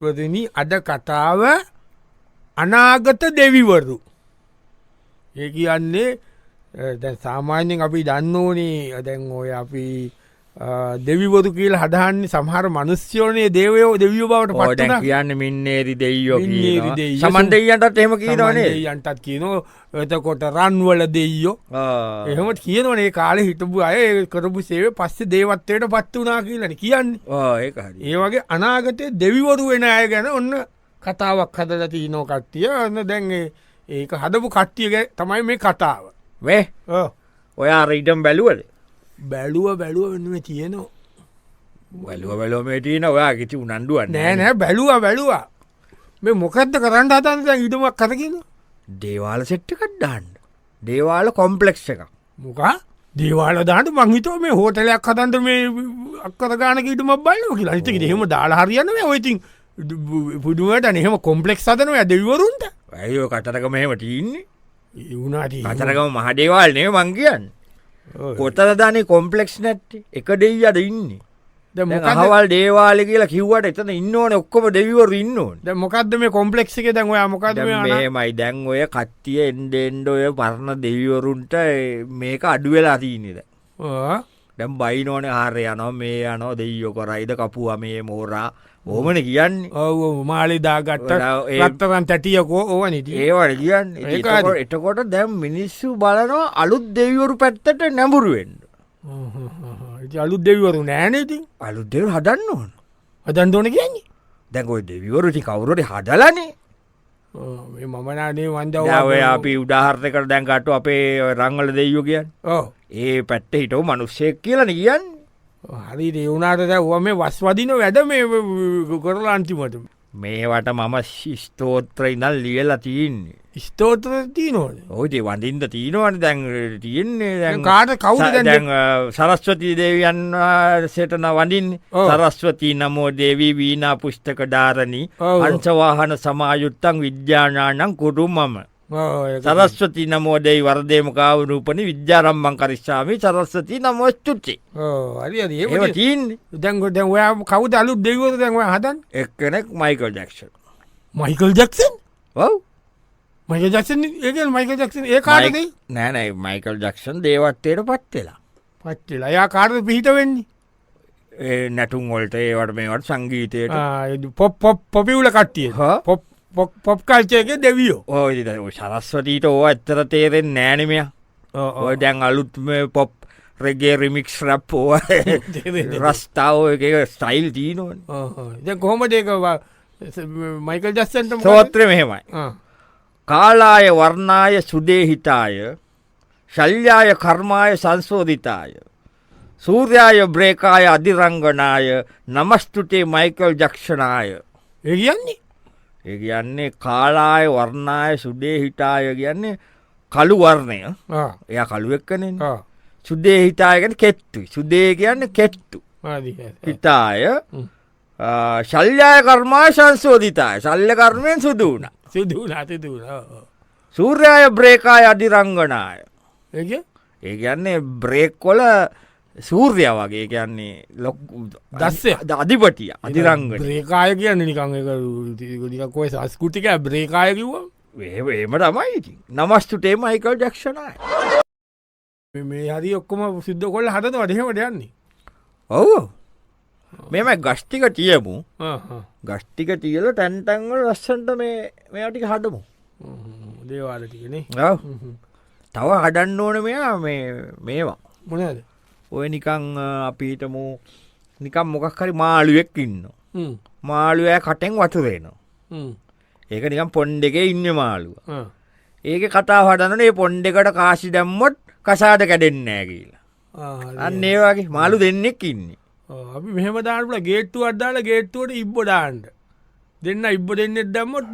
වදනි අද කතාව අනාගත දෙවිවරු. ඒ කියන්නේ දැන් සාමාන්‍යයෙන් අපි දන්න ඕනේ දැන් ඔය අපි දෙවිවරු කියලා හදහන්නේ සමහර මනුස්්‍යෝනේ දේවයෝ දෙවියෝ බවට පට කියන්න මින්නේරි දෙයියෝ සමන් දෙයියන්ටත් එහෙම කියනවනේ යන්ටත් කියනෝ එතකොට රන්වල දෙයියෝ එහෙමට කියනවනේ කාලෙ හිටපු අය කරපු සේව පස්සේ දේවත්වයට පත් වනා කියලන කියන්නේ ඒ වගේ අනාගතය දෙවිවරු වෙන අය ගැන ඔන්න කතාවක් හදල තියනෝ කට්ටිය ඔන්න දැන් ඒක හදපු කට්ටියගේ තමයි මේ කතාව වේ ඔයා ඉඩම් බැලුවද බැලුව වෙනුව තියනවා වැලුව මේ තියන ඔයා කිති උනන්දුව නෑ බැලුවා මේ මොකක්ද කරන්න අතන්ද ඉඩමක් කරකින දේවාල සෙට්ටකත් දාන්න දේවාල කොම්පලෙක්ෂ එක මොකා දේවාල දාට මංහිතව මේ හෝටලයක් හතන්ද මේ අක්කර ගානක ඉටම බල්ලෝ කියලා හිතක එහෙම දාලාහරියන්න ඔයතින් පුදුවට නෙහෙම කොම්පලෙක්ස් අතනව දෙවරුන්ට ඇයෝ කටරකම එහෙම තියන්නේ වුණට අතරකම මහදේවල් නේ මං කියන්න කොතර දානේ කොම්පලෙක්ස් නැට්ට එක දෙයි අද ඉන්නේ හවල් දේවාල කියලා කිව්වට එතන ඉන්න ඕන ඔක්කොම දෙවිවරු ඉන්න ඕන ද මොකක්ද මේ කොම්පලෙක්් එක දැන් ඔයා මොකද මේමයි දැන් ඔය කට්ටිය එන්ඩෙන්ඩ ඔය පරණ දෙවිවරුන්ට මේක අඩුවෙලා තියනෙද දැම් බයිනෝන ආරය යනෝ මේ යනෝ දෙයියෝ කොරයිද කපුුව මේ මෝරා ඕමන කියන්නේ මාලිදාගත්ත රත්තරන් තැටියකෝ ඕවනි ඒවට කියන්න එතකොට දැම් මිනිස්සු බලනවා අලුත් දෙවිවරු පැත්තට නැඹුරුවෙන්ට අලුත් දෙවිවරු නෑනති අලුත් දෙව හදන්න ඕන අදන්දෝන කියන්නේ දැකොයි දෙවිවරුටි කවුරට හදලනේ මමනානේ වන්ද ඔය අපි උදාහර්ථකට දැන්ගට අපේ රංගල දෙයෝ කියන්න ඒ පැත්ත හිටව මනුස්සයක් කියලන කියන්න හරි දෙවුනාට ඔව මේ වස් වදින වැඩ මේ කරලා අන්තිමට මේවට මම ශිස්තෝත්‍ර ඉදල් ලියලා තියන්නේ ස්තෝත්‍ර තියනෝද ඕජේ වඳින්ද තියනවන දැන් තියෙන්නේ දැන් කාට කවුද දැන් සරස්වතී දේවියන් සටන වඳින් සරස්වතී නමෝ දේවී වීනා පුෂ්ටක ධාරණී අංශවාහන සමායුත්තං විද්‍යානානං කුරුම්මම සරස්වතී නමෝ දෙයි වර්දේමකාව රූපනි විද්‍යාරම්මං කරිස්සාමි සරස්වතී නමෝ ස්තුති ඒ තියන්නේ දැන්ගොට ඔයා කවුද අලුත් දෙවරු දැන්ව හදන් එක්කනෙක් මයිකල් ජක්ෂන් මයිකල් ජක්සන් ඔව් මයික ජක්ෂන් ඒ මයික ජක්ෂන් ඒ කාරද නෑනයි මයිකල් ජක්ෂන් දේවත්වයට පත්වෙලා පත්වෙලා යා කාරද පිහිට වෙන්නේ නැටුම් වොල්ට ඒවට මේවට සංගීතයට පොපිවුල කට්ටිය පොප් කල්චයක දෙවියෝ ඕ සරස්වතීට ඕ ඇත්තර තේරෙන් නෑනමය ඔය දැන් අලුත් පොප් රෙගේ රිමික්ස් රැප් ඕ රස්ථාව එක ස්ටයිල් තිීනවන් දැ කොහොම දේකවා මයිකල් ජස්සන්ට සෝත්‍ර මෙහෙමයි කාලාය වර්ණාය සුදේහිතාය ශල්්‍යාය කර්මාය සංසෝධිතාය සූර්යාය බ්‍රේකාය අධිරංගනාය නමස්තුටේ මයිකල් ජක්ෂනාය ඒ කියන්නේ ඒ කියන්නේ කාලාය වර්ණාය සුදේ හිතාය කියන්නේ කළු වර්ණය එය කළු එක්කනෙන් සුදේ හිතායගෙන කෙත්තුයි සුදේ කියන්න කෙට්ටු හිතාය ශල්්‍යාය කර්මාය සංසෝධිතාය ශල්්‍ය කර්මයෙන් සුදුවන සූර්යාය බ්‍රේකාය අධිරංගනාය ඒ කියන්නේ බ්‍රේක්කොල සූර්ය වගේ කියන්නේ ලොක් දස්ස අධිපටිය අධිරංග බ්‍රේකාය කියන්න නිකං කොය සංස්කෘතික බ්‍රේකාය කිව ඒම තමයි නමස්තුටේ මයිකල් ජක්ෂණයි මේ හරි ඔක්කොම සිද්ධ කොල්ල හදත වටහෙමට යන්නේ ඔවු මෙම ගස්්ටික තියමු ගස්්ටික තියල තැන්තැන්වල රස්සන්ට මේටික හදමු දේවාලටිකනේ තව හඩන්න ඕන මෙයා මේවා මොනද ඔය නිකං අපිටම නිකම් මොකක් හරි මාළුවෙක් ඉන්න මාළුවය කටෙන් වතුරේනවා ඒක නිකම් පොන්්ඩ එක ඉන්න මාළුව ඒක කතා හටනනේ පොන්්ඩ එකට කාශි දැම්මොත් කසාද කැඩෙන්නෑ කියලා අන්න ඒ වගේ මාළු දෙන්නෙක් ඉන්නේ අපි මෙහම දානල ගේට්ටු අඩ්ඩාල ගේට්ටුවට ඉබ්බොඩාන්ට දෙන්න ඉබ්බ දෙන්නෙත් දැම්මොත්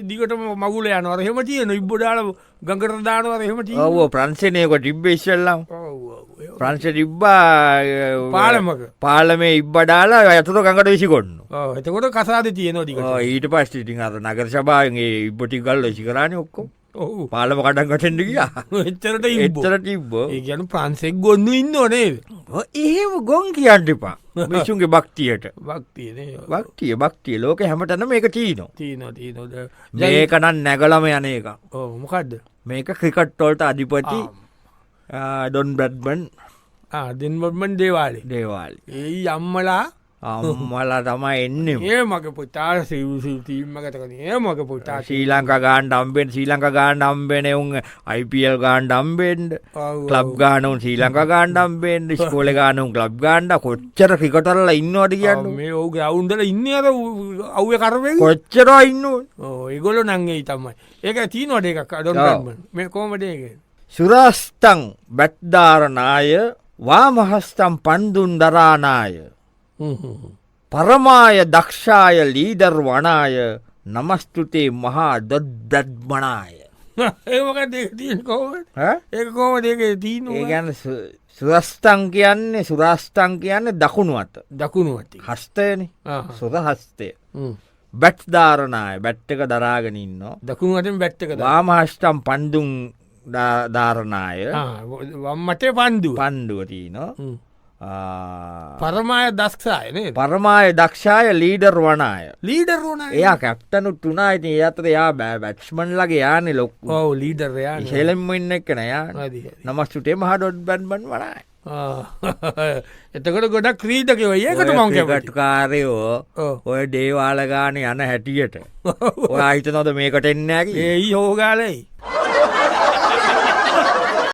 දිගටම මගුල යනවර හෙම තියන ඉබ්බොඩාල ගඟට දානවර හෙමට ඔව ප්‍රංශනයක ටිබ්බ ඉස්සල්ලම් ප්‍රංශ තිබ්බා පාලමක පාලමේ ඉබ්බඩාලා ඇතුර ගඟට විසිකොන්න එතකොට කසාද තියනවා ඊට පස්ටිටින් අර නගර සභාගේ ඉබ්බටි ගල්ල ශිකරණය ඔක්කො ඔව් පාලම කටන් කටෙන්ට ගියා එච්චරට එච්චර තිබ්බෝ ඒ ගැන ප්‍රන්සෙක් ගොන්න ඉන්න ඕනේ එහෙම ගොන් කියන්නපා මිසුන්ගේ භක්තියට භක්තියනේ භක්තිය ලෝක හැමටන මේක චීනෝ තිීනොද මේකනන් නැගලම යන එක මොකක්ද මේක ක්‍රිකට්ටෝල්ට අධිපති ඩොන් බ්‍රඩ්බන් දෙන්බොඩ්මන් දේවාලි ඒ අම්මලා අම්මලා තමයි එන්නේ ඒ මක පුතා සිවසීම ගතකන ඒ මක පුතා ශ්‍රී ලංකා ගාන්ඩ අම්බෙන් ශ්‍රී ලංකා ගාන්ඩ අම්බෙන උන් IPL ගාන්ඩ අම්බෙන්ඩ ලබ් ගානුන් ශ්‍රී ලංකා ගාන්ඩම්බෙන්ඩ ස්කෝල ගානුන් ලබ් ගාන්ඩ කොච්චර ක්‍රිකටරල ඉන්නවාට කියන්න මේ ඕ ගවුන්දල ඉන්න අර අව්‍ය කරවේ කොච්චර ඉන්න ඒගොල නංගේ තමයි ඒක තිීනොට එකක් අඩො මේ කෝමටේක සුරස්තං බැත්ධාරනාය වාමහස්තම් පන්දුන් දරානාය පරමාය දක්ෂාය ලීදර් වනාය නමස්තුතේ මහා දොද්දත්මනාය ඒමක තිීන කෝම ඒ කෝම දෙක තිීන ඒ ගැන සුරස්තං කියන්නේ සුරස්තං කියන්නේ දකුණු අත දකුණු ඇති හස්තයන සුර හස්තය බැට්ධාරණය බැට්ටක දරාගෙනන්න දකුණු අතින් බැට්ටක වාමහස්ටම් පන්දුම් ධාරණය වම්මටේ පන්දු පන්දුවතිනවා පරමාය දක්ෂායනේ පරමාය දක්ෂාය ලීඩර් වනාය ලීඩර් වන එයා කැප්ටනුත් තුනායිති අතර යා බෑ බැට්ස්මන් ලගේ යානෙ ලොක් ඔව ලීඩර්යා හෙලෙම්ම ඉන්න එක්කන යා නමස්තුටේ මහඩොඩ් බැන්බන් වනයි එතකට ගොඩක් ක්‍රීතකව ඒකට මංකටකාරයෝ ඔය දේවාලගාන යන හැටියට ඔය අහිත නොද මේකට එන්නෑගේ ඒ යෝගාලයි